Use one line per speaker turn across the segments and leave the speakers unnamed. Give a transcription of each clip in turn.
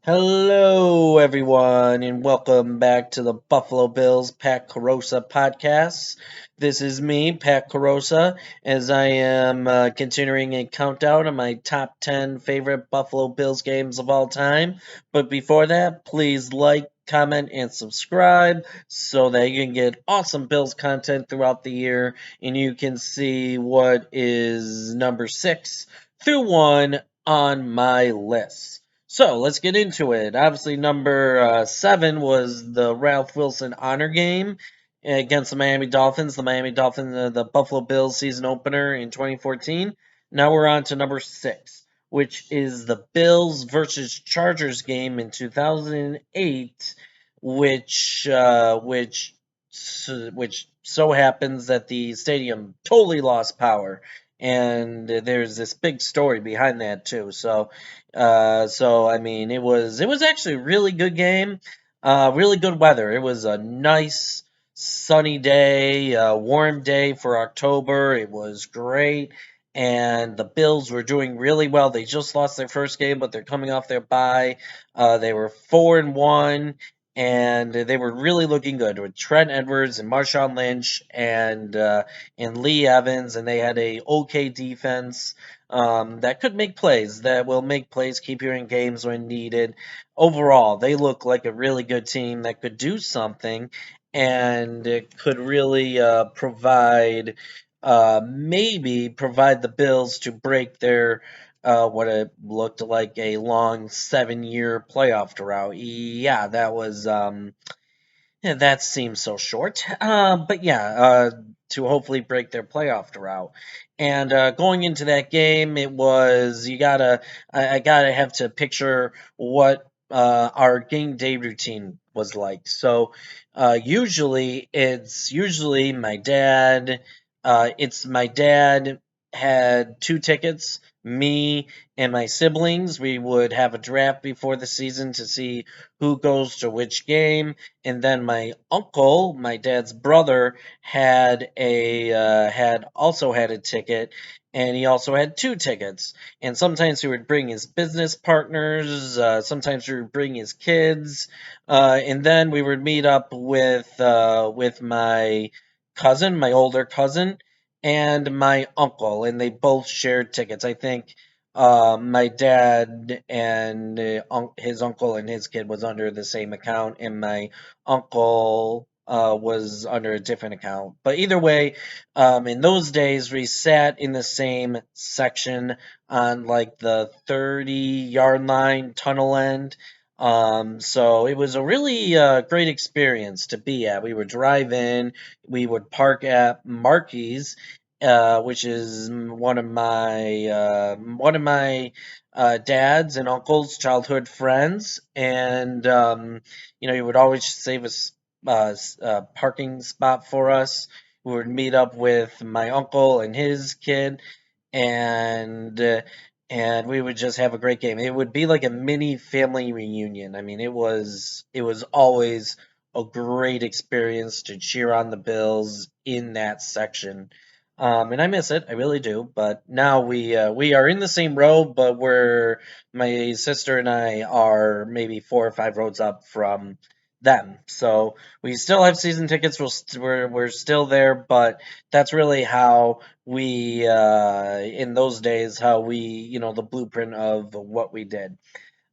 Hello, everyone, and welcome back to the Buffalo Bills Pat Carosa podcast. This is me, Pat Carosa, as I am continuing a countdown of my top 10 favorite Buffalo Bills games of all time. But before that, please like, comment, and subscribe so that you can get awesome Bills content throughout the year and you can see what is number 6 through 1 on my list. So let's get into it. Obviously, number 7 was the Ralph Wilson Honor Game against the Miami Dolphins. The Miami Dolphins, the Buffalo Bills season opener in 2014. Now we're on to number 6, which is the Bills versus Chargers game in 2008, which so happens that the stadium totally lost power, and there's this big story behind that too. So I mean, it was actually a really good game, really good weather. It was a nice sunny day, warm day for October. It was great, and the Bills were doing really well. They just lost their first game, but they're coming off their bye. They were 4-1, and they were really looking good with Trent Edwards and Marshawn Lynch and Lee Evans, and they had a okay defense that could make plays, that will make plays, keep you in games when needed. Overall, they look like a really good team that could do something and it could really maybe provide the Bills to break their what it looked like a long 7-year playoff drought. Yeah, that seems so short. But yeah, to hopefully break their playoff drought. And going into that game, it was I gotta have to picture what our game day routine was like. So usually my dad. It's my dad had 2 tickets. Me and my siblings, we would have a draft before the season to see who goes to which game, and then my uncle, my dad's brother, had also had a ticket, and he also had 2 tickets. And sometimes he would bring his business partners, sometimes he would bring his kids, and then we would meet up with my cousin, my older cousin, and my uncle, and they both shared tickets. I think my dad and his uncle and his kid was under the same account, and my uncle was under a different account. But either way, in those days, we sat in the same section on like the 30-yard line tunnel end. So it was a really great experience to be at. We would drive in, we would park at Marky's, which is one of my dad's and uncle's childhood friends, and he would always save a parking spot for us. We would meet up with my uncle and his kid, and uh, and we would just have a great game. It would be like a mini family reunion. I mean, it was always a great experience to cheer on the Bills in that section. And I miss it, I really do. But now we are in the same row, but my sister and I are maybe 4 or 5 rows up from them. So we still have season tickets. We're still there, but that's really how we in those days, how we, the blueprint of what we did.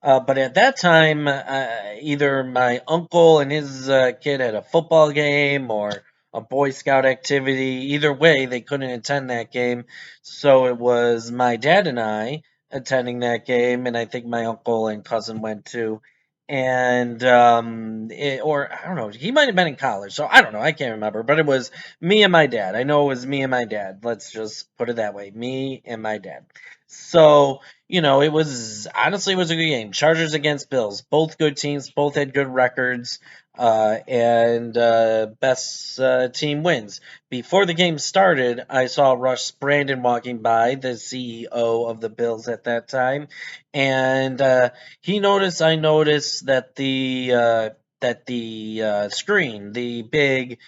But at that time, either my uncle and his kid had a football game or a Boy Scout activity. Either way, they couldn't attend that game. So it was my dad and I attending that game, and I think my uncle and cousin went too. And or I don't know, he might have been in college, so I don't know, I can't remember. But it was me and my dad. I know it was me and my dad. Let's just put it that way, me and my dad. So it was honestly, it was a good game. Chargers against Bills, both good teams, both had good records, and best team wins. Before the game started, I saw Russ Brandon walking by, the CEO of the Bills at that time, and I noticed that the screen, the big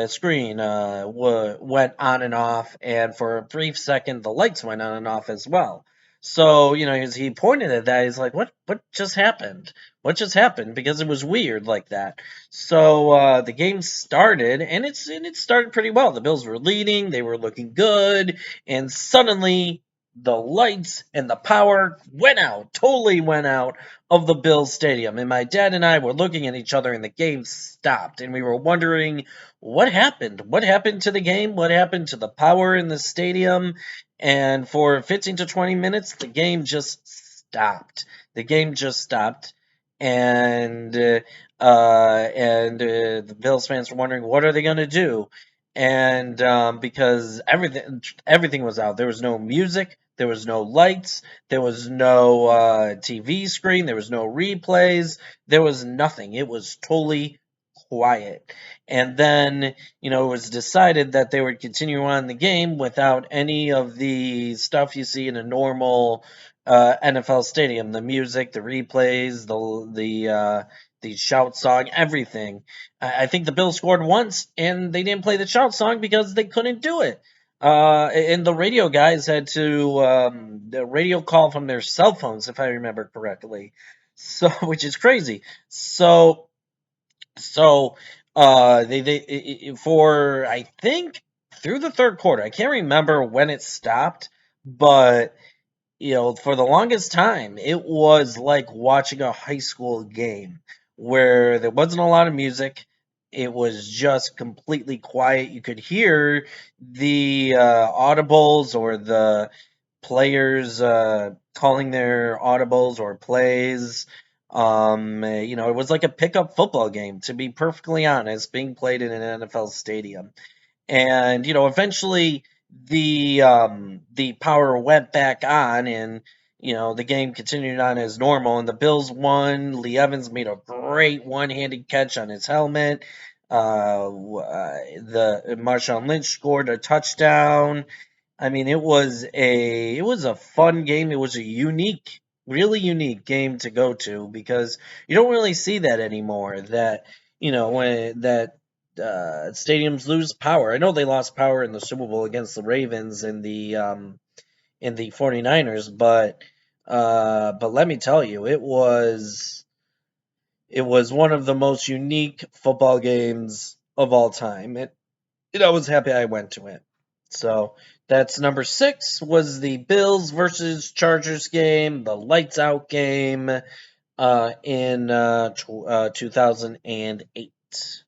screen, went on and off, and for a brief second, the lights went on and off as well. So, as he pointed at that, he's like, what just happened? What just happened? Because it was weird like that. So the game started, and it started pretty well. The Bills were leading, they were looking good, and suddenly the lights and the power went out, totally went out of the Bills stadium. And my dad and I were looking at each other, and the game stopped, and we were wondering what happened. What happened to the game? What happened to the power in the stadium? And for 15 to 20 minutes, the game just stopped. The game just stopped, and the Bills fans were wondering what are they going to do, and because everything was out. There was no music, there was no lights, there was no TV screen, there was no replays, there was nothing. It was totally quiet. And then it was decided that they would continue on the game without any of the stuff you see in a normal NFL stadium, the music, the replays, the shout song, everything. I think the Bills scored once, and they didn't play the shout song because they couldn't do it. And the radio guys had to the radio call from their cell phones, if I remember correctly. So, which is crazy. So for I think through the third quarter, I can't remember when it stopped, but for the longest time, it was like watching a high school game where there wasn't a lot of music. It was just completely quiet. You could hear the audibles or the players calling their audibles or plays. It was like a pickup football game, to be perfectly honest, being played in an NFL stadium. And eventually the power went back on, and the game continued on as normal, and the Bills won. Lee Evans made a great one-handed catch on his helmet. The Marshawn Lynch scored a touchdown. I mean, it was a fun game. It was a unique, really unique game to go to because you don't really see that anymore. That when that stadiums lose power. I know they lost power in the Super Bowl against the Ravens in the 49ers, but let me tell you, it was one of the most unique football games of all time. I was happy I went to it. So that's number 6 was the Bills versus Chargers game, the lights out game in 2008.